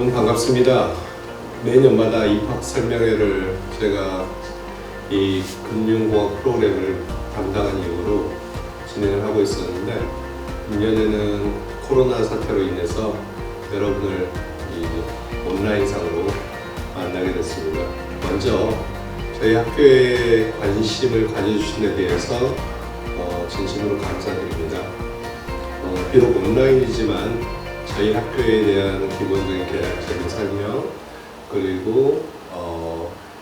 여러분 반갑습니다. 매년마다 입학 설명회를 제가 이 금융공학 프로그램을 담당한 이후로 진행을 하고 있었는데, 금년에는 코로나 사태로 인해서 여러분을 이 온라인상으로 만나게 됐습니다. 먼저 저희 학교에 관심을 가져주신 데 대해서 진심으로 감사드립니다. 비록 온라인이지만 저희 학교에 대한 기본적인 계략적인 설명, 그리고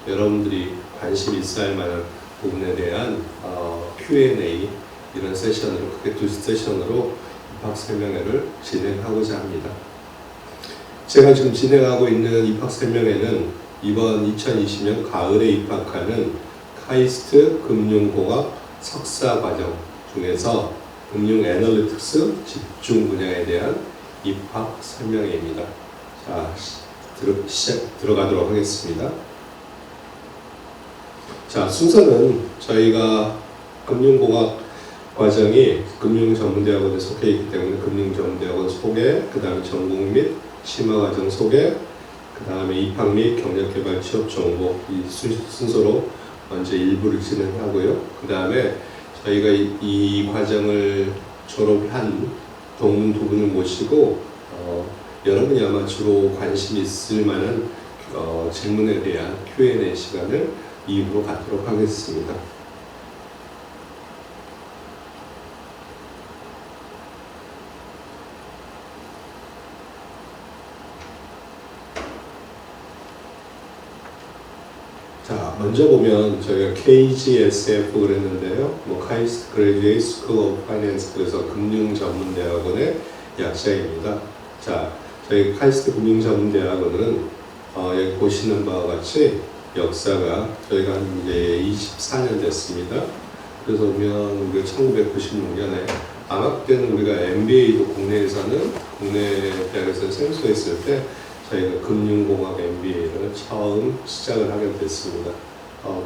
여러분들이 관심 있어 할 만한 부분에 대한 Q&A, 이런 세션으로, 크게 두 세션으로 입학 설명회를 진행하고자 합니다. 제가 지금 진행하고 있는 입학 설명회는 이번 2020년 가을에 입학하는 카이스트 금융공학 석사 과정 중에서 금융 애널리틱스 집중 분야에 대한 입학 설명회입니다. 자, 들어가도록 하겠습니다. 자, 순서는 저희가 금융공학 과정이 금융전문대학원에 속해 있기 때문에 금융전문대학원 소개, 그 다음에 전공 및 심화과정 소개, 그 다음에 입학 및 경력개발 취업 정보, 이 순서로 먼저 일부를 진행하고요. 그 다음에 저희가 이 과정을 졸업한 동문 두 분을 모시고 여러분이 아마 주로 관심 있을 만한 질문에 대한 Q&A 시간을 이후로 갖도록 하겠습니다. 자, 먼저 보면 저희가 KGSF 그랬는데요. 카이스트 그레듀에이트 스쿨 오브 파이낸스, 그래서 금융전문대학원의 약자입니다. 자, 저희 카이스트 금융전문대학원은 여기 보시는 바와 같이 역사가 저희가 한 이제 24년 됐습니다. 그래서 보면 우리가 1996년에 아마 그때는 우리가 MBA도 국내 대학에서 생소했을 때 저희가 금융공학 MBA를 처음 시작을 하게 됐습니다.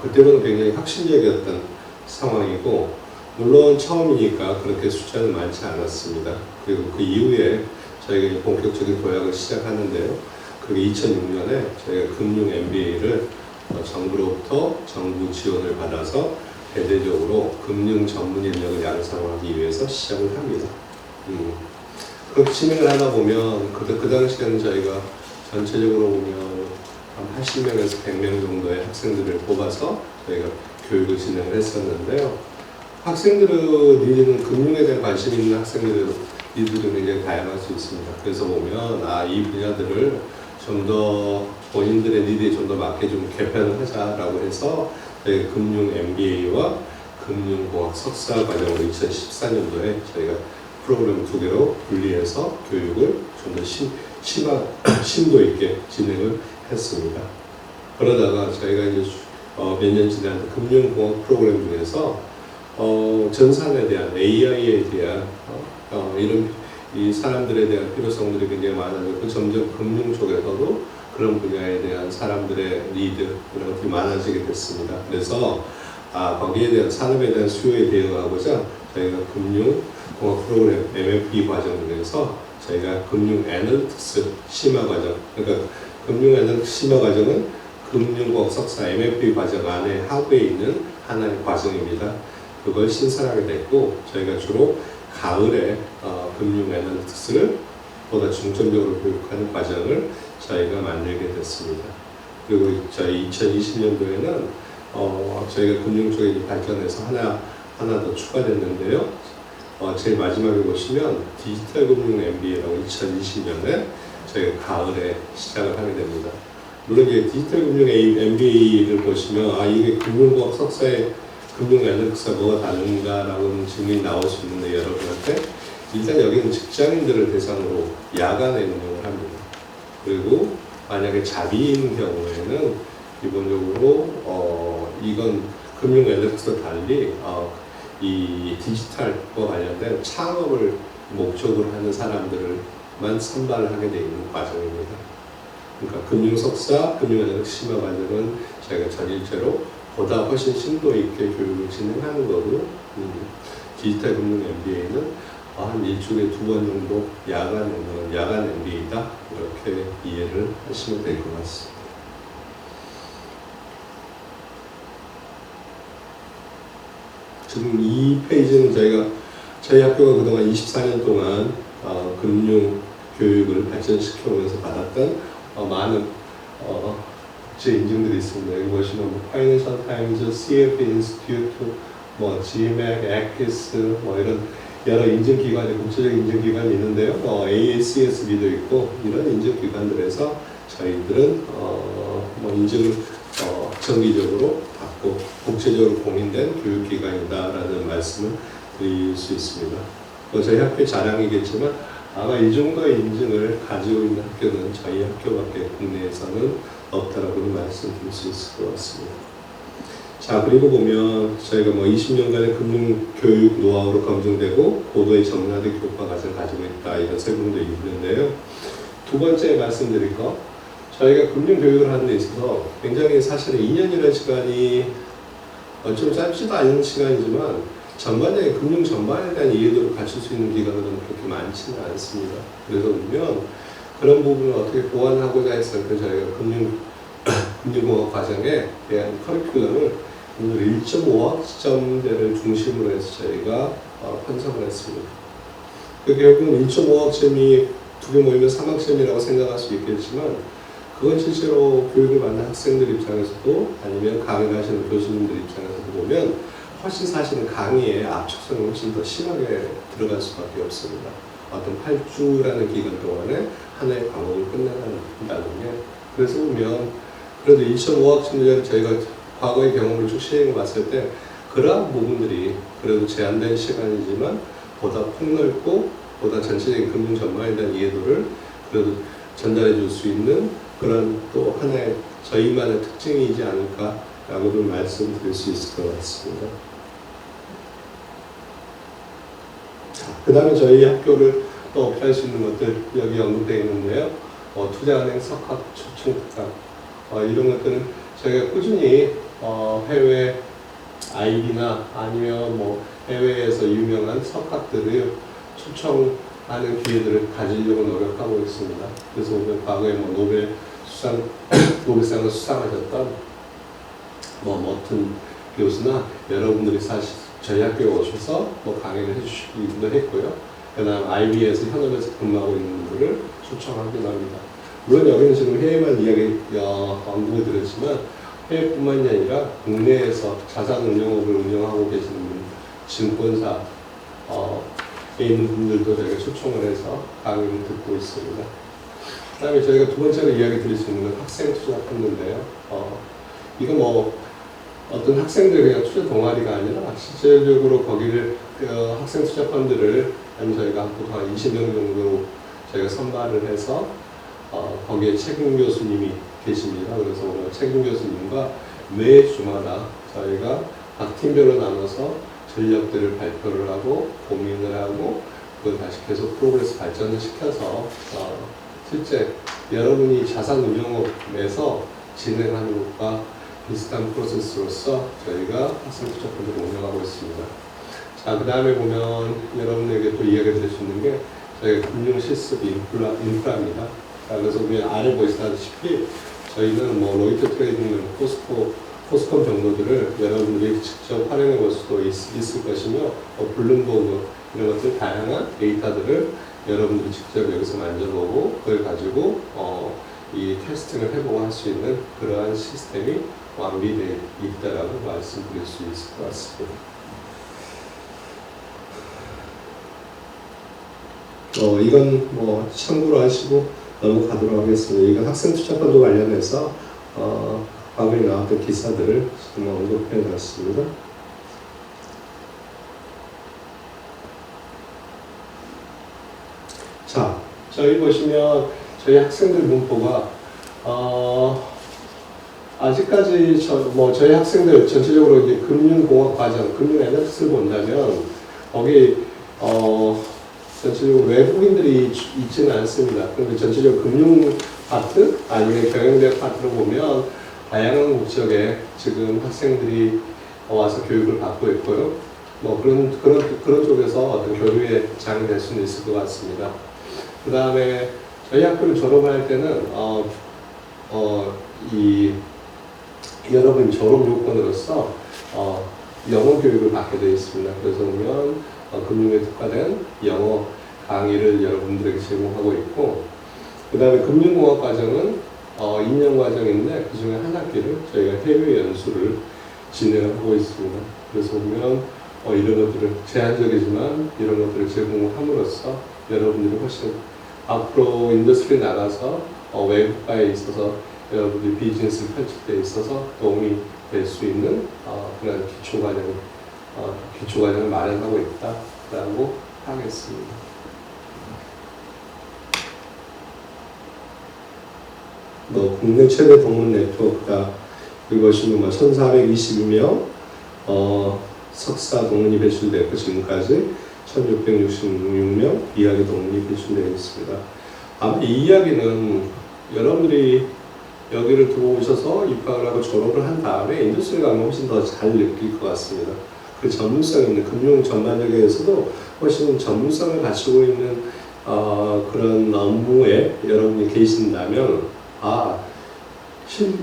그때는 굉장히 혁신적이었던 상황이고, 물론 처음이니까 그렇게 숫자는 많지 않았습니다. 그리고 그 이후에 저희가 본격적인 도약을 시작하는데요. 그리고 2006년에 저희가 금융 MBA를 정부로부터 정부 지원을 받아서 대대적으로 금융 전문 인력을 양성하기 위해서 시작을 합니다. 그렇게 진행을 하다 보면 그 당시에는 저희가 전체적으로 보면 한 80명에서 100명 정도의 학생들을 뽑아서 저희가 교육을 진행을 했었는데요. 학생들은 니들은 금융에 대한 관심 있는 학생들은 니들은 굉장히 다양할 수 있습니다. 그래서 보면 이 분야들을 좀 더 본인들의 니드에 좀 더 맞게 좀 개편을 하자라고 해서 저희 금융 MBA와 금융공학 석사 과정으로 2014년도에 저희가 프로그램 두 개로 분리해서 교육을 좀 더 심도 있게 진행을 했습니다. 그러다가 저희가 이제 몇 년 지난 금융공학 프로그램 중에서 전산에 대한, AI에 대한 이런 이 사람들에 대한 필요성들이 굉장히 많아졌고, 점점 금융 쪽에서도 그런 분야에 대한 사람들의 니드, 이런 것들이 많아지게 됐습니다. 그래서 거기에 대한 산업에 대한 수요에 대응하고자 저희가 금융공학 프로그램 MFP 과정 중에서 저희가 금융 애널리틱스 심화 과정, 그러니까 금융 애널리틱스 심화 과정은 금융공학 석사 MFP 과정 안에 하부에 있는 하나의 과정입니다. 그걸 신설하게 됐고, 저희가 주로 가을에 금융 애널리틱스를 보다 중점적으로 교육하는 과정을 저희가 만들게 됐습니다. 그리고 저희 2020년도에는 저희가 금융 쪽에 발전해서 하나 더 추가됐는데요. 제일 마지막에 보시면 디지털 금융 MBA라고 2020년에 저희가 가을에 시작을 하게 됩니다. 물론 이제 디지털 금융 MBA를 보시면 이게 금융공학 석사의 금융 애널리틱스가 뭐가 다른가라는 질문이 나올 수 있는데, 여러분한테 일단 여기는 직장인들을 대상으로 야간에 운영을 합니다. 그리고 만약에 자비인 경우에는 기본적으로 이건 금융 애널리틱스와 달리 이 디지털과 관련된 창업을 목적으로 하는 사람들만 선발을 하게 되어 있는 과정입니다. 그러니까 금융 석사, 금융 애널리틱스 심화 과정은 저희가 전일제로 보다 훨씬 심도 있게 교육을 진행하는 거고, 디지털 금융 MBA는 한 일주일에 2번 정도 야간 MBA다 이렇게 이해를 하시면 될 것 같습니다. 지금 이 페이지는 저희 학교가 그동안 24년 동안 금융 교육을 발전시켜 오면서 받았던 많은 제 인증들이 있습니다. 여기 보시면 파이낸셜 타임즈, CF 인스티튜트, GMAC, ACIS 이런 여러 인증기관이 국제적 인증기관이 있는데요. ASESB도 있고 이런 인증기관들에서 저희들은 인증을 정기적으로 받고 국제적으로 공인된 교육기관이다라는 말씀을 드릴 수 있습니다. 저희 학교의 자랑이겠지만 아마 이 정도의 인증을 가지고 있는 학교는 저희 학교밖에 국내에서는 없다라고는 말씀드릴 수 있을 것 같습니다. 자, 그리고 보면 저희가 20년간의 금융교육 노하우로 검증되고 고도의 정량된 교과 과정을 가지고 있다 이런 설명도 있는데요. 두 번째 말씀드릴 거, 저희가 금융교육을 하는 데 있어서 굉장히 사실은 2년이라는 시간이 좀 짧지도 않은 시간이지만 전반적인 금융 전반에 대한 이해도를 갖출 수 있는 기간은 그렇게 많지는 않습니다. 그래서 보면 그런 부분을 어떻게 보완하고자 해서 저희가 금융공학 과정에 대한 커리큘럼을 1.5학점대를 중심으로 해서 저희가 편성을 했습니다. 결국은 1.5학점이 두 개 모이면 3학점이라고 생각할 수 있겠지만 그건 실제로 교육을 받는 학생들 입장에서도 아니면 강의를 하시는 교수님들 입장에서도 보면 훨씬 사실은 강의에 압축성이 훨씬 더 심하게 들어갈 수밖에 없습니다. 어떤 8주라는 기간 동안에 하나의 과목을 끝내간다는 게, 그래서 보면 그래도 2.5학점제를 저희가 과거의 경험을 쭉 시행해 봤을 때 그러한 부분들이 그래도 제한된 시간이지만 보다 폭넓고 보다 전체적인 금융 전반에 대한 이해도를 그래도 전달해 줄 수 있는 그런 또 하나의 저희만의 특징이지 않을까라고도 말씀드릴 수 있을 것 같습니다. 그 다음에 저희 학교를 또 어필할 수 있는 것들 여기 언급되어 있는데요. 투자은행 석학 초청 특강 이런 것들은 저희가 꾸준히 해외 IB나 아니면 해외에서 유명한 석학들을 초청하는 기회들을 가지려고 노력하고 있습니다. 그래서 오늘 과거에 노벨상을 수상하셨던 머튼 교수나 여러분들이 사실 저희 학교에 오셔서 강의를 해주시기도 했고요. 그 다음 IB에서 현업에서 근무하고 있는 분들을 초청하기도 합니다. 물론 여기는 지금 해외만 언급을 드렸지만 해외뿐만이 아니라 국내에서 자산운용업을 운영하고 계시는 분, 증권사에 있는 분들도 저희가 초청을 해서 강의를 듣고 있습니다. 그 다음에 저희가 두 번째로 이야기 드릴 수 있는 건 학생 투자 펀드인데요. 이거 어떤 학생들 그냥 투자 동아리가 아니라 실질적으로 거기를 학생 투자 펀드를 저희가 보통 한 20명 정도 저희가 선발을 해서 거기에 책임 교수님이 계십니다. 그래서 오늘 책임 교수님과 매 주마다 저희가 각 팀별로 나눠서 전략들을 발표를 하고 고민을 하고 그걸 다시 계속 프로그레스 발전을 시켜서 실제 여러분이 자산운용업에서 진행하는 것과 비슷한 프로세스로서 저희가 학생 투자 펀드를 운영하고 있습니다. 자, 그 다음에 보면 여러분에게 또 이야기 드릴 수 있는 게 저희가 금융 실습 인프라입니다. 자, 그래서 우리 아래 보시다시피 저희는 로이터 트레이딩, 포스콤 정도들을 여러분들이 직접 활용해 볼 수도 있을 것이며 블룸버그 이런 것들 다양한 데이터들을 여러분들이 직접 여기서 만져보고 그걸 가지고 이 테스팅을 해보고 할 수 있는 그러한 시스템이 완비되어 있다라고 말씀드릴 수 있을 것 같습니다. 이건 참고로 하시고 넘어가도록 하겠습니다. 이건 학생 투자 펀드 관련해서 과거에 나왔던 기사들을 지금 언급해 놨습니다. 자, 저희 보시면 저희 학생들 문포가 아직까지 저희 학생들 전체적으로 이제 금융공학 과정, 금융 애널리스트를 본다면 거기 전체적으로 외국인들이 있지는 않습니다. 그런데 전체적으로 금융 파트 아니면 경영대학 파트로 보면 다양한 국적의 지금 학생들이 와서 교육을 받고 있고요. 뭐 그런 쪽에서 어떤 교류의 장이 될 수는 있을 것 같습니다. 그 다음에 저희 학교를 졸업할 때는 여러분 졸업 요건으로서 영어 교육을 받게 되어 있습니다. 그래서 보면 금융에 특화된 영어 강의를 여러분들에게 제공하고 있고, 그 다음에 금융공학 과정은 2년 과정인데 그 중에 한 학기를 저희가 해외 연수를 진행하고 있습니다. 그래서 보면 이런 것들을 제한적이지만 이런 것들을 제공함으로써 여러분들이 훨씬 앞으로 인더스트리에 나가서 외국가에 있어서 여러분들이 비즈니스를 펼칠 때 있어서 도움이 될 수 있는 그런 기초과정을 마련하고 있다라고 하겠습니다. 국내 최대 동문 네트워크다. 여기 보시면 1,422명 석사 동문이 배출됐고 지금까지 1,666명 이야기 동문이 배출되어 있습니다. 아마 이 이야기는 여러분들이 여기를 들어오셔서 입학을 하고 졸업을 한 다음에 인더스트리 가면 훨씬 더 잘 느낄 것 같습니다. 그 전문성 있는 금융 전반적에서도 훨씬 전문성을 갖추고 있는 그런 업무에 여러분이 계신다면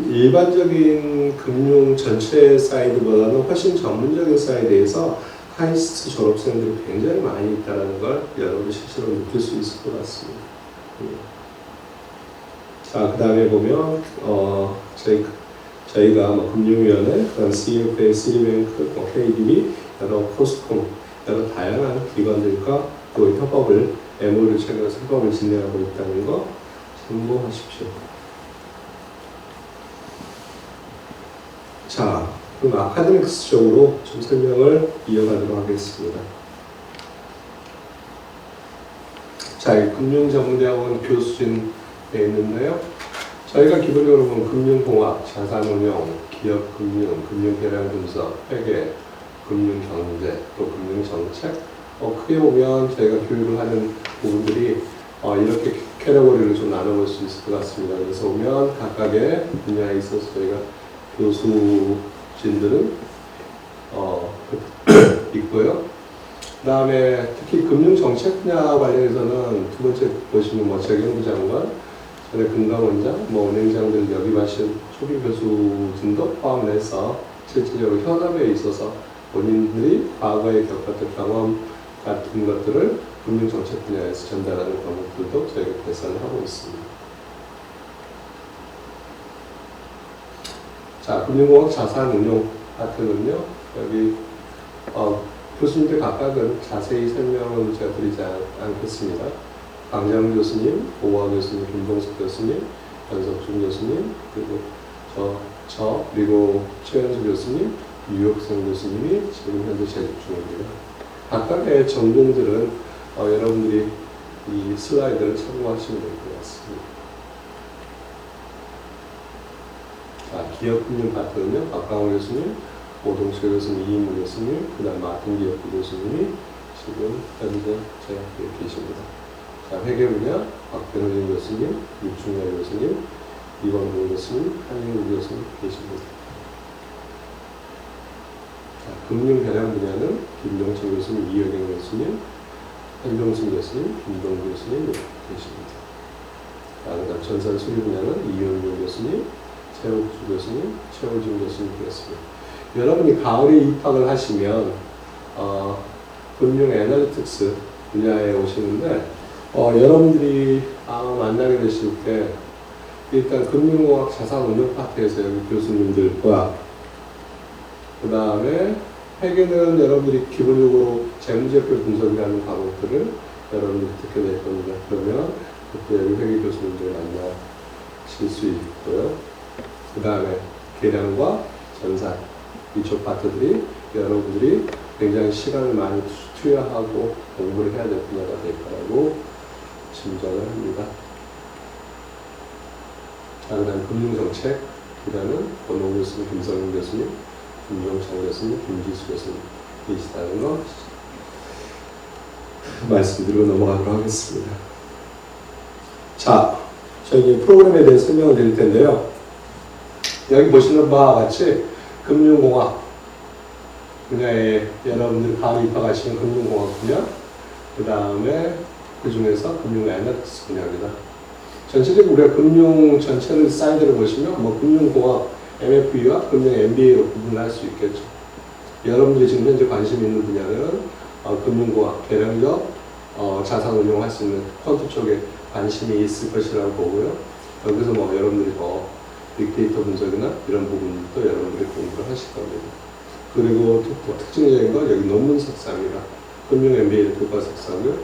일반적인 금융 전체 사이드보다는 훨씬 전문적인 사이드에서 카이스트 졸업생들이 굉장히 많이 있다는 걸 여러분이 실제로 느낄 수 있을 것 같습니다. 자, 그 다음에 보면 저희가 금융위원회, 그다음 CFA, 시리뱅크, KDB, 여러 포스콤, 여러 다양한 기관들과 또 협업을 MOU를 체결해서 협업을 진행하고 있다는 거 참고하십시오. 자, 그럼 아카데믹스 쪽으로 좀 설명을 이어가도록 하겠습니다. 자, 금융전문대학원 교수진에 있는데요. 저희가 기본적으로 보면 금융공학, 자산운용, 기업금융, 금융계량분석, 회계, 금융경제, 또 금융정책, 크게 보면 저희가 교육을 하는 부분들이 이렇게 캐러고리를 좀 나눠볼 수 있을 것 같습니다. 그래서 보면 각각의 분야에 있어서 저희가 교수진들은 있고요. 그 다음에 특히 금융정책 분야 관련해서는 두 번째 보시면 재경부 장관, 전에 금감원장, 은행장들 역임하신 초기 교수진도 포함해서 실질적으로 현업에 있어서 본인들이 과거에 겪었던 경험 같은 것들을 금융정책 분야에서 전달하는 과목들도 저희가 개설을 하고 있습니다. 자, 금융공학 자산운용 파트는요, 여기 교수님들 각각은 자세히 설명을 제가 드리지 않겠습니다. 강정 교수님, 오화 교수님, 김동숙 교수님, 변석준 교수님, 그리고 그리고 최현수 교수님, 유혁성 교수님이 지금 현재 재직 중입니다. 각각의 전공들은 여러분들이 이 슬라이드를 참고하시면 될 것 같습니다. 자, 기업금융 파트는요, 박강호 교수님, 오동철 교수님, 이인무 교수님, 그 다음 마틴 기업부 교수님이 지금 현재 제 학교에 계십니다. 자, 회계 분야 박변호진 교수님, 육중열 교수님, 이광동 교수님, 한인우 교수님 계십니다. 자, 금융계량 분야는 김동철 교수님, 이여경 교수님, 한병순 교수님, 김동규 교수님 계십니다. 자, 그다음 전산 수리 분야는 이현주 교수님, 최옥주 교수님, 최호준 교수님 되겠습니다. 여러분이 가을에 입학을 하시면 금융 애널리틱스 분야에 오시는데 여러분들이 만나게 되실 때 일단 금융공학 자산운용 파트에서 여기 교수님들과 그 다음에 회계는 여러분들이 기본적으로 재무제표 분석이라는 과목들을 여러분들이 듣게 될 겁니다. 그러면 그때 여기 회계 교수님들 만나실 수 있고요. 그 다음에 계량과 전산 이쪽 파트들이 여러분들이 굉장히 시간을 많이 투여하고 공부를 해야 될 분야가 될 거라고 짐작을 합니다. 자, 그 다음 금융정책, 그 다음은 권호 교수님, 김성윤 교수님, 김종창 교수님, 김지수 교수님 계시다는 거 말씀드리고 넘어가도록 하겠습니다. 자, 저희 프로그램에 대해 설명을 드릴 텐데요. 여기 보시는 바와 같이 금융공학, 분야에 여러분들이 바로 입학하시면 금융공학 분야, 그 다음에 그 중에서 금융 애널리스트 분야입니다. 전체적으로 우리가 금융 전체를 사이드를 보시면 뭐 금융공학 MFE와 금융 MBA로 구분을 할 수 있겠죠. 여러분들이 지금 현재 관심 있는 분야는 금융공학, 계량적 자산 운용할 수 있는 펀드 쪽에 관심이 있을 것이라고 보고요. 여기서 뭐 여러분들이 빅데이터 분석이나 이런 부분도 여러분들이 공부를 하실 겁니다. 그리고 특징적인 건 여기 논문 석사입니다. 금융 MBA 교과 석사고요.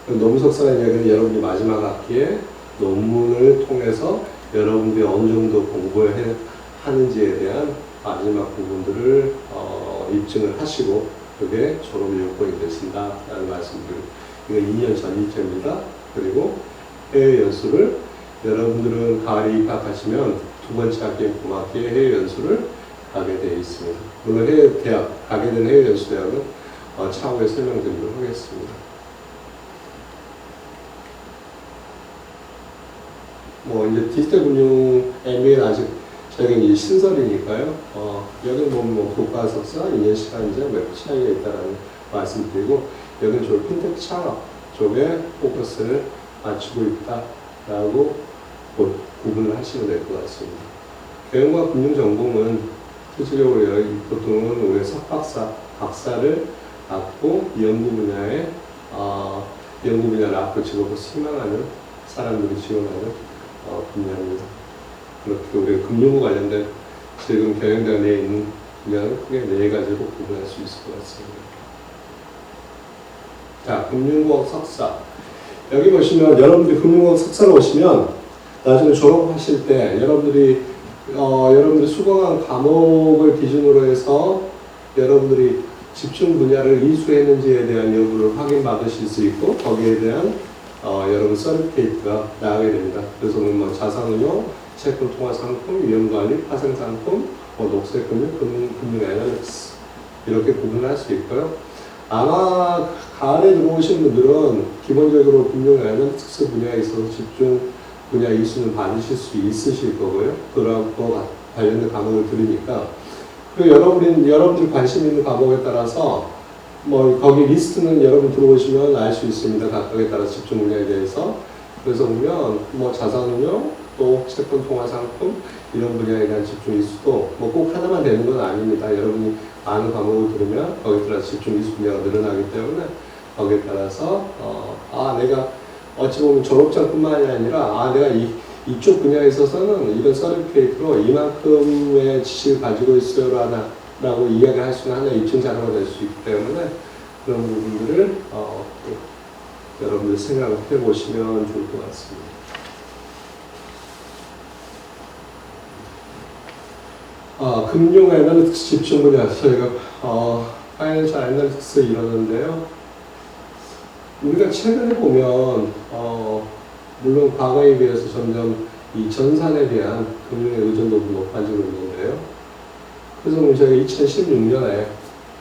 논문 석사라는 이야기는 여러분이 마지막 학기에 논문을 통해서 여러분들이 어느 정도 공부를 하는지에 대한 마지막 부분들을 입증을 하시고 그게 졸업의 요건이 되신다라는 말씀드리고, 이거 2년 전일제입니다. 그리고 해외 연수를 여러분들은 가을에 입학하시면 두 번째 학기인 봄학기에 해외 연수를 가게 되어 있습니다. 물론 해외 대학, 가게 된 해외 연수 대학은 차후에 설명드리도록 하겠습니다. 뭐 이제 디지털 금융 MBA는 아직 저희가 이제 신설이니까요. 여기는 뭐 교과 석사 2년 시간제 몇 차이가 있다라는 말씀드리고, 여기는 주로 핀테크 창업 쪽에 포커스를 맞추고 있다라고 구분을 하시면 될 것 같습니다. 경영과 금융 전공은 실질적으로 보통은 우리 석박사, 박사를 갖고 연구 분야를 앞으로 직업으로 희망하는 사람들이 지원하는 분야입니다. 그렇게 우리 금융과 관련된 지금 경영대 내에 있는 분야는 크게 4가지로 구분할 수 있을 것 같습니다. 자, 금융공학 석사. 여기 보시면 여러분들이 금융공학 석사로 오시면 나중에 졸업하실 때 여러분들이 수강한 과목을 기준으로 해서 여러분들이 집중 분야를 이수했는지에 대한 여부를 확인받으실 수 있고, 거기에 대한 여러분 서티피케이트가 나가게 됩니다. 그래서 뭐 자산운용, 채권 통화 상품, 위험관리, 파생상품, 녹색금융, 금융 애널리스트 이렇게 구분을 할 수 있고요. 아마 가을에 들어오신 분들은 기본적으로 금융 애널리스트 분야에 있어서 집중 분야 이수는 받으실 수 있으실 거고요. 그런 거 관련된 과목을 들으니까. 그리고 여러분들이 관심 있는 과목에 따라서 뭐 거기 리스트는 여러분 들어오시면 알 수 있습니다. 각각에 따라 집중 분야에 대해서. 그래서 보면 뭐 자산운용, 또 채권 통화 상품 이런 분야에 대한 집중 이수도 뭐 꼭 하나만 되는 건 아닙니다. 여러분이 많은 과목을 들으면 거기에 따라 집중 이수 분야가 늘어나기 때문에 거기에 따라서 내가 어찌 보면 졸업장뿐만이 아니라 내가 이쪽 분야에 있어서는 이런 서티피케이트로 이만큼의 지식을 가지고 있어요라고 이야기할 수 있는 하나의 입증 자료가 될 수 있기 때문에 그런 부분들을 여러분들 생각을 해보시면 좋을 것 같습니다. 금융 애널리틱스 집중 분야, 저희가 파이낸셜 애널리틱스 이러는데요. 우리가 최근에 보면 물론 과거에 비해서 점점 이 전산에 대한 금융의 의존도도 높아지고 있는데요. 그래서 저희가 2016년에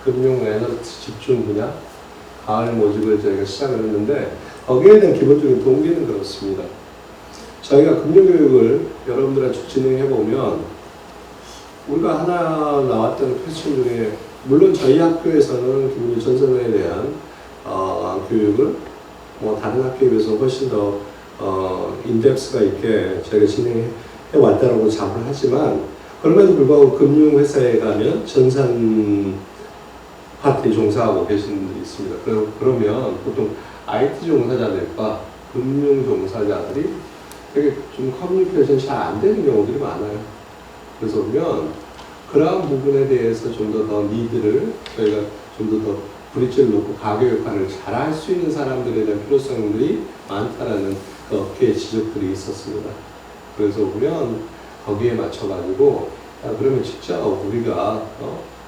금융 애널리틱스 집중 분야 가을 모집을 저희가 시작을 했는데, 거기에 대한 기본적인 동기는 그렇습니다. 저희가 금융교육을 여러분들한테 진행해보면 우리가 하나 나왔던 퀘스천 중에, 물론 저희 학교에서는 기본적으로 전산에 대한 교육을 뭐 다른 학교에 비해서 훨씬 더 인덱스가 있게 저희가 진행해 왔다라고 자부를 하지만, 그럼에도 불구하고 금융회사에 가면 전산 파트에 종사하고 계신 분들이 있습니다. 그러면 보통 IT 종사자들과 금융 종사자들이 되게 좀 커뮤니케이션이 잘 안 되는 경우들이 많아요. 그래서 보면 그러한 부분에 대해서 좀 더 니드를 저희가 좀 더 브릿지를 놓고 가교 역할을 잘 할 수 있는 사람들에 대한 필요성들이 많다라는 업계의 지적들이 있었습니다. 그래서 보면 거기에 맞춰가지고 그러면 진짜 우리가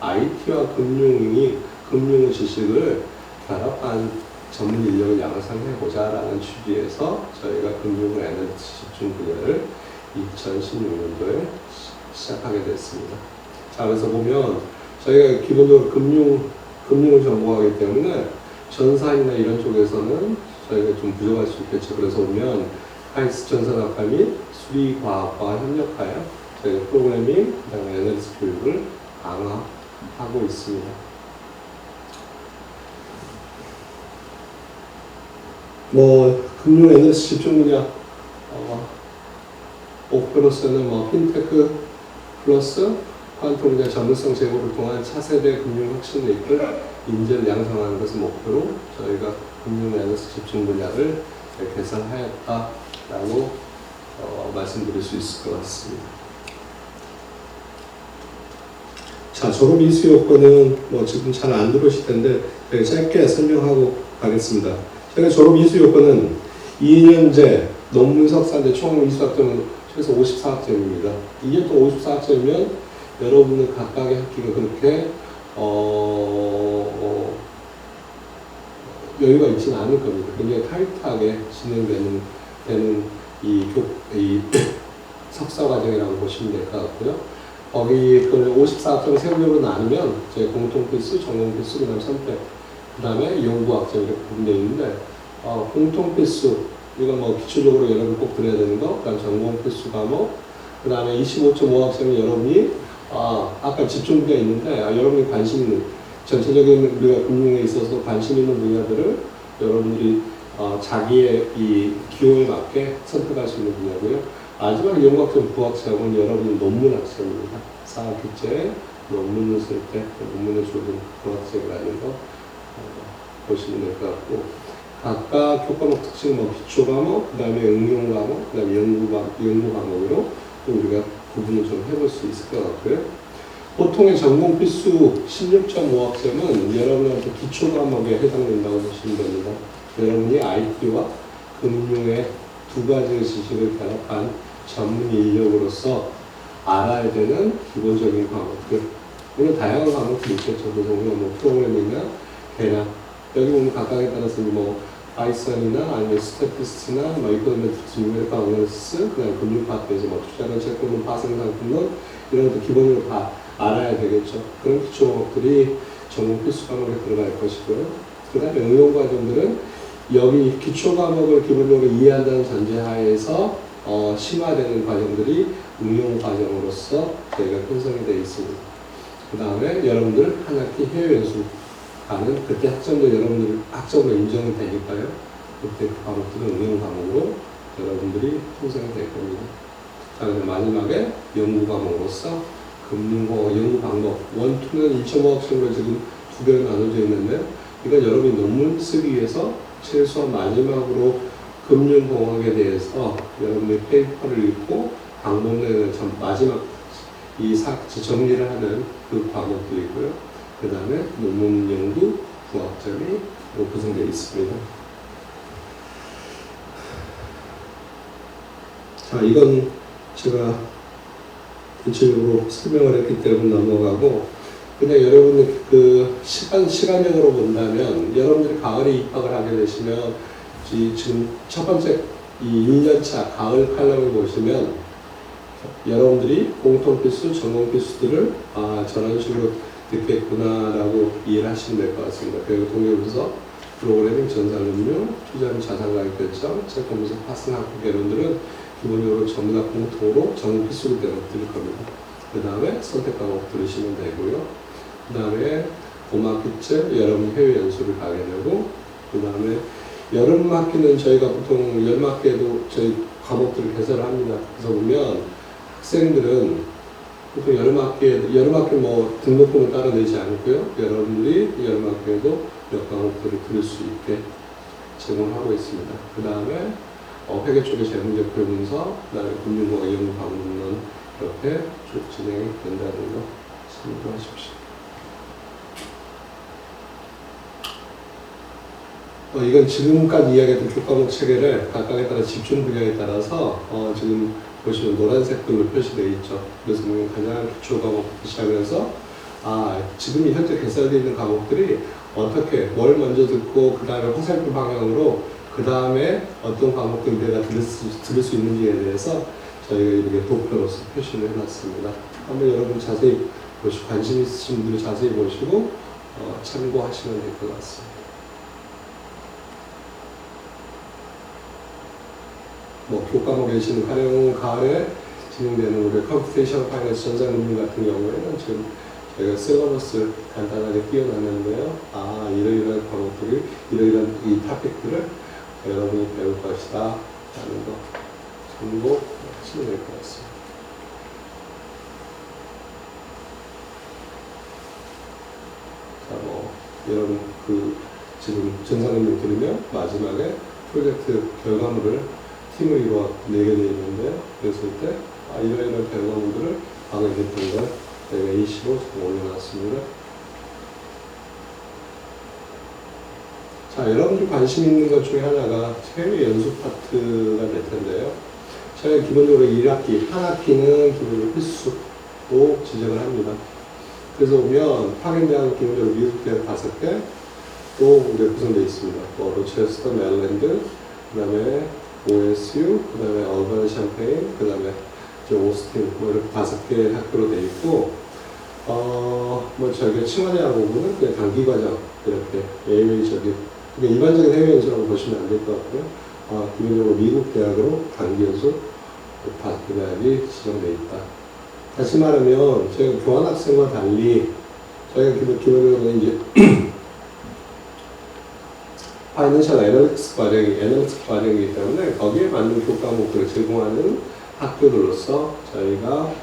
IT와 금융 지식을 결합한 전문 인력을 양성해보자라는 취지에서 저희가 금융 애널리틱스 집중 분야를 2016년도에 시작하게 됐습니다. 자, 그래서 보면 저희가 기본적으로 금융을 전공하기 때문에 전산이나 이런 쪽에서는 저희가 좀 부족할 수 있겠죠. 그래서 보면 카이스트 전산학과 및 수리과학과 협력하여 저희가 프로그래밍, 그다음에 애널리스트 교육을 강화하고 있습니다. 뭐 금융 에너지 집중 분야 목표로서는 뭐 핀테크 플러스 퀀텀 분야 전문성 제고를 통한 차세대 금융 혁신을 이끌 인재를 양성하는 것을 목표로 저희가 금융 에너지 집중 분야를 개설하였다라고 말씀드릴 수 있을 것 같습니다. 자, 졸업 이수 요건은 뭐 지금 잘 안 들어오실 텐데 짧게 설명하고 가겠습니다. 저희가 졸업 이수 요건은 2년제 논문 석사인데 총 이수학점은 최소 54학점입니다. 2년 동안 54학점이면 여러분은 각각의 학기가 그렇게 여유가 있지는 않을 겁니다. 굉장히 타이트하게 진행되는 이 석사 과정이라고 보시면 될 것 같고요. 거기 그 54학점을 세부적으로 나누면 저희 공통 필수, 전공 필수, 그다음 선택, 그다음에 연구 학점 이렇게 구분되어 있는데 공통 필수 이건 뭐 기초적으로 여러분 꼭 들어야 되는 거, 그다음 전공 필수 과목, 그다음에 25.5학점이 여러분이 아까 집중 분야 있는데 여러분이 관심 있는 전체적인 우리가 금융에 있어서 관심 있는 분야들을 여러분들이 자기의 이 기호에 맞게 선택할 수 있는 분야고요. 마지막 연구학점 부학점은 여러분 논문 학점입니다. 사학기째 논문을 쓸 때 논문을 주는 부학점이라는 거 보시면 될 것 같고, 각각 교과목 특징 뭐 기초 과목, 그 다음에 응용 과목, 그 다음에 연구 과목으로 우리가 구분을 좀 해볼 수 있을 것 같고요. 보통의 전공 필수 16.5학점은 여러분한테 기초 과목에 해당된다고 보시면 됩니다. 여러분이 IT와 금융의 두 가지의 지식을 결합한 전문 인력으로서 알아야 되는 기본적인 과목들. 물론 다양한 과목들이 있겠죠. 그래서 뭐 프로그래밍이나 계량, 여기 보면 각각에 따라서 뭐 파이썬이나 아니면 스태티스트나 뭐 이코노메트릭스, 뉴메리컬 어널리시스, 그다음 금융 파트에서 뭐 투자는 채권은 파생 상품론 이런 것도 기본적으로 다 알아야 되겠죠. 그런 기초 과목들이 전공 필수 과목에 들어갈 것이고요. 그다음에 응용 과정들은 여기 기초 과목을 기본적으로 이해한다는 전제하에서 심화되는 과정들이 응용 과정으로서 저희가 편성이 되어 있습니다. 그 다음에 여러분들 한 학기 해외 연수 가는 그때 학점도 여러분들 학점으로 인정이 되니까요. 그때 그 과목들은 응용 과목으로 여러분들이 편성이 될 겁니다. 자, 그래서 마지막에 연구 과목으로서 금융공학 연구 방법 1, 2는 1.5학점으로 지금 두 개로 나눠져 있는데, 이건 여러분이 논문 쓰기 위해서 최소한 마지막으로 금융공학에 대해서 여러분의 페이퍼를 읽고 방법론의 마지막 정리를 하는 그 과목도 있고요. 그 다음에 논문 연구 부학점이 구성되어 있습니다. 자, 이건 제가 대체적으로 설명을 했기 때문에 넘어가고, 그냥 여러분들 그 시간적으로 본다면 여러분들이 가을에 입학을 하게 되시면 지금 첫 번째 이 1년차 가을 칼럼을 보시면 여러분들이 공통 필수, 전공 필수들을 저런 식으로 듣겠구나라고 이해를 하시면 될 것 같습니다. 그리고 동료분석, 프로그래밍, 전산금융, 투자 및 자산가격 결정, 채권 분석, 파생 학부 개론들은 기본적으로 전부 다 공통으로 전공 필수로 들을 겁니다. 그 다음에 선택 과목 들으시면 되고요. 그 다음에 봄학기째 여러분 해외 연수를 가게 되고, 그 다음에 여름학기는 저희가 보통 여름학기에도 저희 과목들을 개설을 합니다. 그래서 보면 학생들은 보통 여름학기 뭐 등록금을 따로 내지 않고요. 여러분들이 여름학기에도 몇 과목들을 들을 수 있게 제공하고 있습니다. 그 다음에 회계 쪽의 재무제표 분석, 그 다음에 금융공학 연구 방문론 이렇게 쭉 진행이 된다는 거 참고하십시오. 이건 지금까지 이야기했던 교과목 체계를 각각에 따라 집중 분야에 따라서 지금 보시면 노란색으로 표시되어 있죠. 그래서 가장 기초 과목부터 시작해서 지금 현재 개설되어 있는 과목들이 어떻게 뭘 먼저 듣고 그 다음에 화살표 방향으로 그 다음에 어떤 과목들 내가 들을 수 있는지에 대해서 저희가 이렇게 도표로서 표시를 해놨습니다. 한번 여러분 자세히 보시고 관심 있으신 분들이 자세히 보시고 참고하시면 될 것 같습니다. 뭐 교과목 예시는 가령 가을에 진행되는 우리 컴퓨테이션 파이낸스 전산금융 같은 경우에는 지금 저희가 셀러버스 간단하게 띄워놨는데요. 이러이러한 과목들이 이러이러한 이 토픽들을 여러분이 배울 것이다 라는 거 정도 하시면 될 것 같습니다. 자, 여러분 지금 전사님들 들으면 마지막에 프로젝트 결과물을 팀을 이루어 내게 되어 있는데, 그랬을 때 이런 결과물들을 방금 했던 걸 내가 A15 올려놨습니다. 자, 여러분들이 관심 있는 것 중에 하나가 해외 연수 파트가 될 텐데요. 제가 기본적으로 1학기, 한 학기는 기본적으로 필수로 지정을 합니다. 그래서 보면 파견대학 기본적으로 미국 대학 5개 또 우리가 구성되어 있습니다. 로체스터, 메릴랜드, 그 다음에 OSU, 그 다음에 얼버니 샴페인, 그 다음에 오스틴, 이렇게 5개 학교로 되어 있고, 저희가 칭화대학 오고는 그냥 단기과정, 이렇게 그러니까 일반적인 해외 연수라고 보시면 안 될 것 같고요. 기본적으로 미국 대학으로 단기 연수 5개 대학이 지정되어 있다. 다시 말하면 저희가 교환학생과 달리 저희가 기본적으로 이제 파이낸셜 애널리틱스 과정이기 때문에 거기에 맞는 교과목들을 제공하는 학교들로서 저희가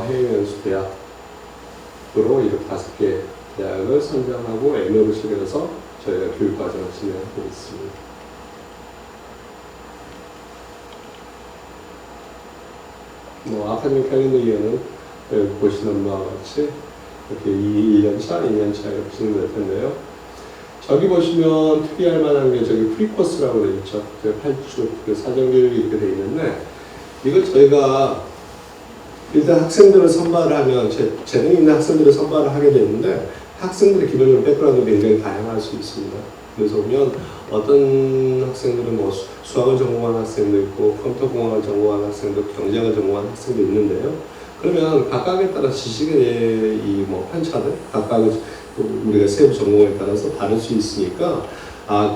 해외 연수 대학으로 이렇게 5개 대학을 선정하고 MO를 실행해서 저희가 교육과정을 진행하고 있습니다. 아카데믹 캘린더 이어는 보시는 바와 같이 이렇게 1년차, 2년차 이렇게 진행될 텐데요. 저기 보시면 특이할 만한 게 저기 프리코스라고 되어 있죠. 8주 사정교육이 이렇게 되어 있는데, 이거 저희가 일단 학생들을 선발을 하면 재능 있는 학생들을 선발을 하게 되는데, 학생들의 기본적으로 백그라운드가 굉장히 다양할 수 있습니다. 그래서 보면 어떤 학생들은 수학을 전공한 학생도 있고 컴퓨터공학을 전공한 학생도, 경제학을 전공한 학생도 있는데요. 그러면 각각에 따라 지식의 편차들, 각각의 우리가 세부 전공에 따라서 다를 수 있으니까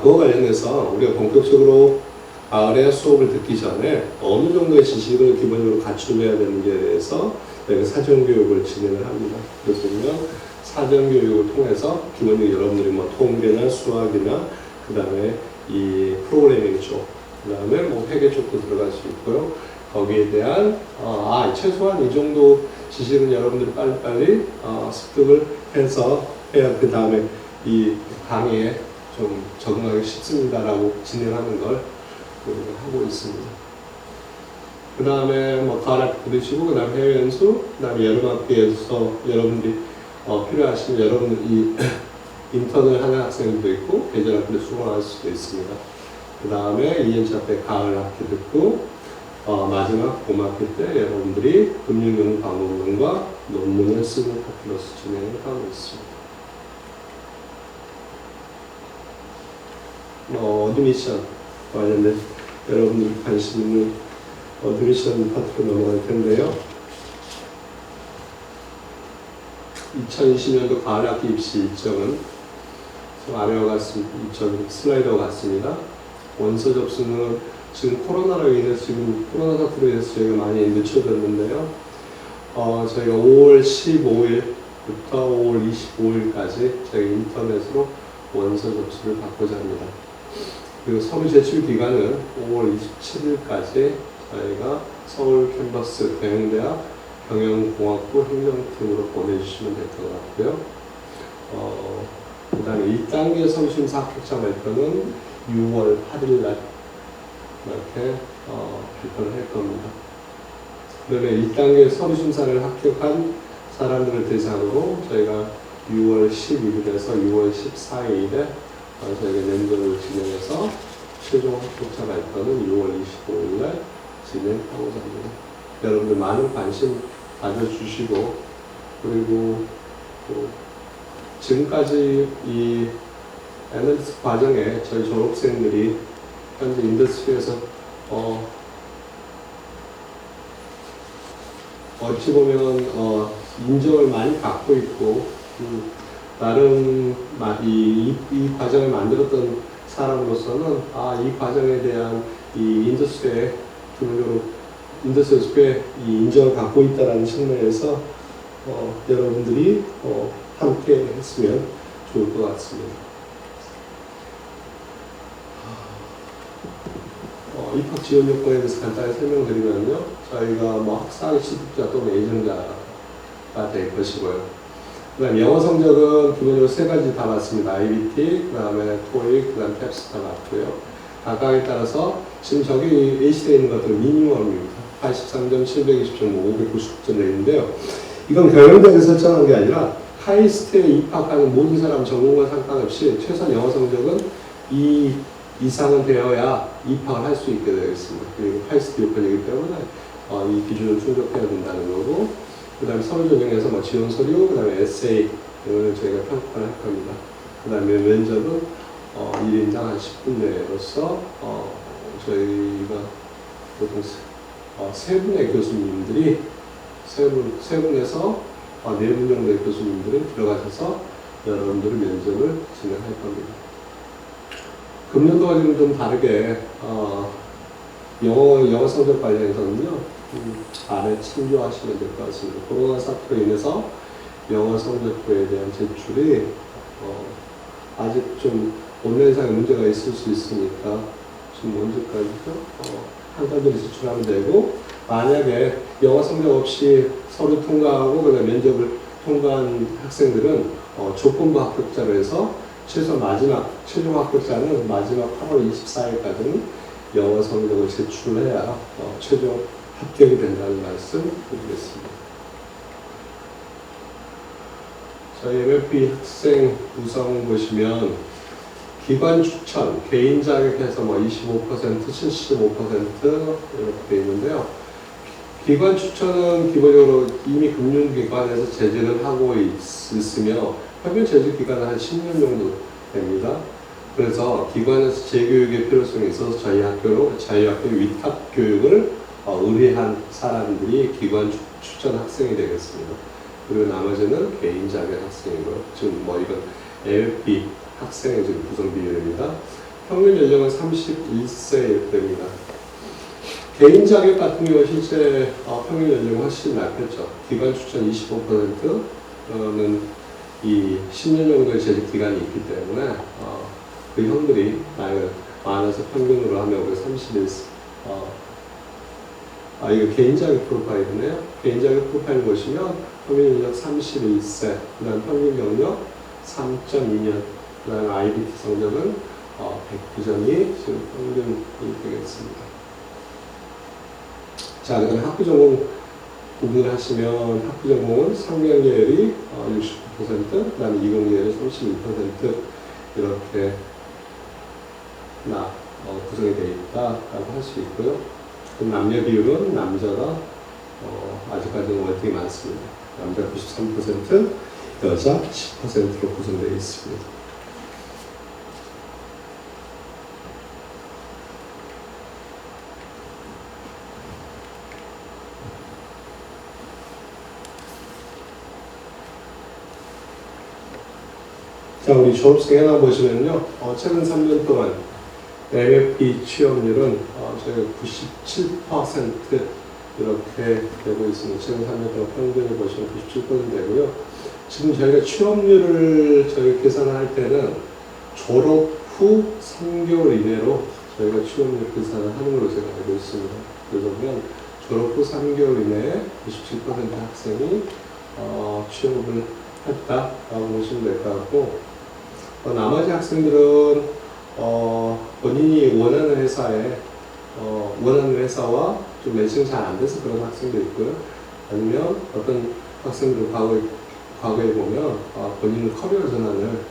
그거 관련해서 우리가 본격적으로 가을에 수업을 듣기 전에 어느 정도의 지식을 기본적으로 갖추어야 되는지에 대해서 저희가 사전교육을 진행을 합니다. 그래서 보면 사전교육을 통해서 기본적으로 여러분들이 통계나 수학이나 그 다음에 이 프로그래밍 쪽, 그 다음에 회계 쪽도 들어갈 수 있고요. 거기에 대한 최소한 이 정도 지식은 여러분들이 빨리빨리 습득을 해서 해야 그 다음에 이 강의에 좀 적응하기 쉽습니다라고 진행하는 걸 하고 있습니다. 그 다음에 가을학기 들으시고, 그 다음에 해외 연수, 그 다음에 여름학기에서 여러분들이 필요하시면 여러분들 이 인턴을 하는 학생들도 있고 계절학기를 수강할 수도 있습니다. 그 다음에 2년차 때 가을학기 듣고 마지막 봄학기 때 여러분들이 금융연구 방법론과 논문을 쓰는 파트로서 진행을 하고 있습니다. 어드미션 관련된 여러분들이 관심 있는 어드미션 파트로 넘어갈 텐데요. 2020년도 가을학기 입시 일정은 아래와 같습니다. 슬라이드와 같습니다. 원서 접수는 지금 코로나로 인해서 코로나 사태로 인해서 저희가 많이 늦춰졌는데요. 저희가 5월 15일부터 5월 25일까지 저희 인터넷으로 원서 접수를 받고자 합니다. 그리고 서류 제출 기간은 5월 27일까지 저희가 서울 캠퍼스 대흥대학 경영공학부 행정팀으로 보내주시면 될 것 같고요. 그 다음에 1단계 서류심사 합격자 발표는 6월 8일날 이렇게 발표를 할 겁니다. 그다음에 1단계 서류심사를 합격한 사람들을 대상으로 저희가 6월 11일에서 6월 14일에 저희가 면접을 진행해서 최종 합격자 발표는 6월 25일날 진행하고자 합니다. 여러분들 많은 관심 가져주시고, 그리고 또 지금까지 이 애널리스트 과정에 저희 졸업생들이 현재 인더스트리에서 어찌 보면 인정을 많이 받고 있고, 나름 이 과정을 만들었던 사람으로서는 이 과정에 대한 이 인더스트리에 기본적으로 인더스트리에서 꽤 이 인정을 받고 있다는 측면에서 여러분들이 함께 했으면 좋을 것 같습니다. 입학 지원 요건에 대해서 간단히 설명드리면요. 저희가 뭐 학사 취득자 또는 예정자가 될 것이고요. 그 다음 영어 성적은 기본적으로 세 가지 다 맞습니다. IBT, 그 다음에 TOEIC, 그 다음 TEPS 다 맞고요. 각각에 따라서 지금 저기 A시대에 있는 것들은 미니멈입니다. 83점, 720점, 599점 되어 있는데요. 이건 경영대학에 설정한 게 아니라 카이스트에 입학하는 모든 사람 전공과 상관없이 최소한 영어 성적은 이 이상은 되어야 입학을 할 수 있게 되어 있습니다. 그리고 카이스트 요건이기 때문에 이 기준을 충족해야 된다는 거고, 그 다음에 서류 전형에서 뭐 지원 서류, 그 다음에 에세이 이거는 저희가 평가를 할 겁니다. 그 다음에 면접은 1인당 한 10분 내로서 저희가 보통 세 분의 교수님들이 세 분에서 4분 정도의 교수님들이 들어가셔서 여러분들의 면접을 진행할 겁니다. 금년도와 지금 좀 다르게 영어 성적 관련해서는요. 아래 참조하시면 될 것 같습니다. 코로나 사태로 인해서 영어 성적표에 대한 제출이 아직 좀 온라인상에 문제가 있을 수 있으니까 지금 언제까지죠? 한 달 전에 제출하면 되고, 만약에 영어 성적 없이 서류 통과하고 그다음에 면접을 통과한 학생들은 조건부 합격자로 해서 최종 합격자는 마지막 8월 24일까지는 영어 성적을 제출해야 최종 합격이 된다는 말씀 드리겠습니다. 저희 MFP 학생 구성 보시면 기관 추천, 개인 자격해서 25%, 75% 이렇게 되어 있는데요. 기관 추천은 기본적으로 이미 금융기관에서 재직을 하고 있으며 평균 재직 기간은 한 10년 정도 됩니다. 그래서 기관에서 재교육의 필요성이 있어서 저희 학교 위탁 교육을 의뢰한 사람들이 기관 추천 학생이 되겠습니다. 그리고 나머지는 개인 자격 학생이고요. 지금 이건 MFP 학생의 지금 구성 비율입니다. 평균 연령은 31세 됩니다. 개인 자격 같은 경우 실제 평균 연령이 훨씬 낮겠죠. 기관 추천 25%는 이 10년 정도의 재직 기간이 있기 때문에 그 형들이 나이가 많아서 평균으로 하면 우리 31세. 이거 개인 자격 프로파일이네요. 개인 자격 프로파일 보시면 평균 연령 31세, 그 다음 평균 경력 3.2년, 그 다음 IBT 성적은 109점이 지금 평균이 되겠습니다. 자, 그 다음에 학부 전공 구분을 하시면 학부 전공은 상경 계열이 69%, 그 다음에 이공 계열이 31% 이렇게 구성이 되어 있다라고 할 수 있고요. 남녀 비율은 남자가 아직까지는 월등히 많습니다. 남자 93%, 여자 10%로 구성되어 있습니다. 자, 우리 졸업생 현황 보시면요. 최근 3년 동안 MFP 취업률은 저희가 97% 이렇게 되고 있습니다. 최근 3년 동안 평균을 보시면 97% 되고요. 지금 저희가 취업률을 계산할 때는 졸업 후 3개월 이내로 저희가 취업률 계산을 하는 걸로 제가 알고 있습니다. 그래서 보면 졸업 후 3개월 이내에 97% 학생이 취업을 했다라고 보시면 될 것 같고, 나머지 학생들은 본인이 원하는 회사와 좀 매칭이 잘 안 돼서 그런 학생도 있고요. 아니면 어떤 학생들은 과거에 보면 본인은 커리어 전환을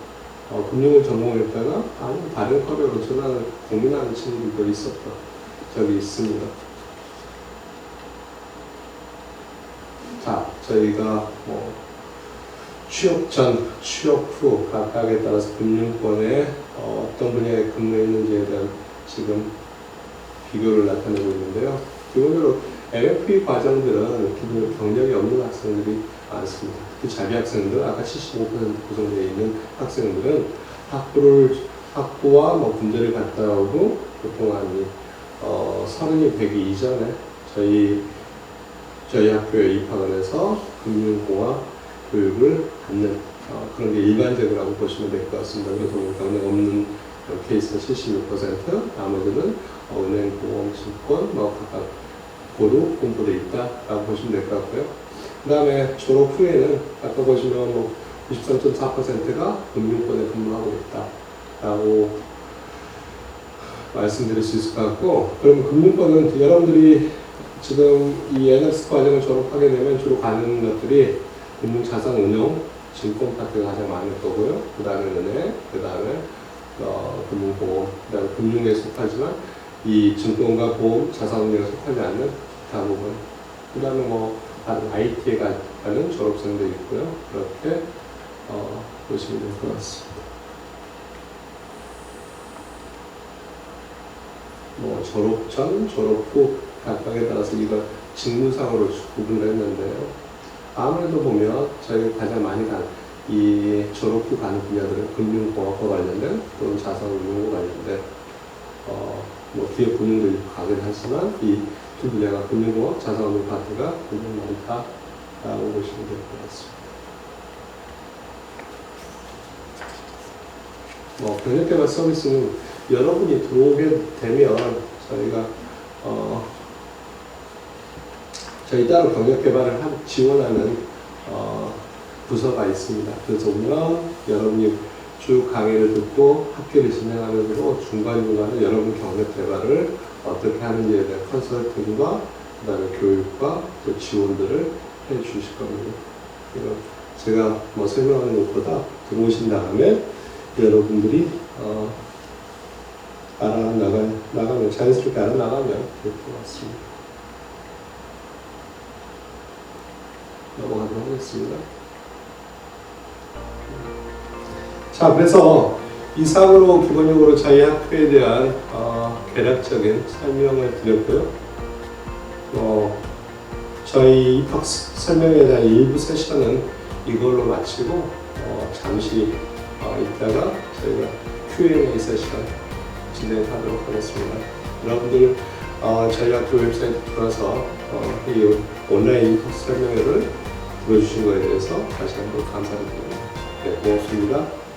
금융을 전공했다가 아니면 다른 커리어로 전환을 고민하는 친구들도 있었던 적이 있습니다. 자, 저희가 취업 전, 취업 후 각각에 따라서 금융권에 어떤 분야에 근무했는지에 대한 지금 비교를 나타내고 있는데요. 기본적으로 MFP 과정들은 기본적으로 경력이 없는 학생들이 많습니다. 특히 자기 학생들, 아까 75% 구성되어 있는 학생들은 학부와 군대를 갔다 오고 보통 한 30이 되기 이전에 저희 학교에 입학을 해서 금융공학 교육을 받는 그런 게 일반적이라고 보시면 될 것 같습니다. 그래서 경력 없는 케이스는 76%, 나머지는 은행, 보험, 증권, 각각 고루 공부되어 있다라고 보시면 될 것 같고요. 그 다음에 졸업 후에는 아까 보시면 93.4%가 금융권에 근무하고 있다라고 말씀드릴 수 있을 것 같고, 그러면 금융권은 여러분들이 지금 이 NX 과정을 졸업하게 되면 주로 가는 것들이 금융자산운용, 증권 파트가 가장 많을 거고요. 그 다음에 은행, 그 다음에 금융보험, 그 다음에 금융에 속하지만 이 증권과 보험, 자산운용에 속하지 않는 기타 부분, 그 다음에 다른 IT에 가는 졸업생도 있고요. 그렇게 보시면 될 것 같습니다. 졸업 전, 졸업 후 각각에 따라서 이걸 직무상으로 구분을 했는데요. 아무래도 보면 저희가 가장 많이 이 졸업 후 가는 분야들은 금융공학과 관련된 또는 자산운용과 관련된 뒤에 금융도 가긴 하지만 이 두 분야가 금융공학, 자산운용 파트가 굉장히 많다라고 보시면 될 것 같습니다. 경력개발 서비스는 여러분이 들어오게 되면 저희가 저희 따로 경력개발을 지원하는 부서가 있습니다. 그래서 오면 여러분이 쭉 강의를 듣고 학교를 진행하면서 중간중간에 여러분 경력개발을 어떻게 하는지에 대한 컨설팅과 그 다음에 교육과 또 지원들을 해 주실 겁니다. 제가 설명하는 것보다 들어오신 다음에 여러분들이 알아나가면 자연스럽게 알아나가면 될 것 같습니다. 넘어가도록 하겠습니다. 자, 그래서 이상으로 기본적으로 저희 학교에 대한 개략적인 설명을 드렸고요. 저희 입학 설명에 대한 일부 세션은 이걸로 마치고 잠시 이따가 저희가 Q&A 세션 진행하도록 하겠습니다. 여러분들 저희 학교 웹사이트 들어와서 이 온라인 입학 설명회를 들어주신 것에 대해서 다시 한번 감사드립니다. 네, 고맙습니다.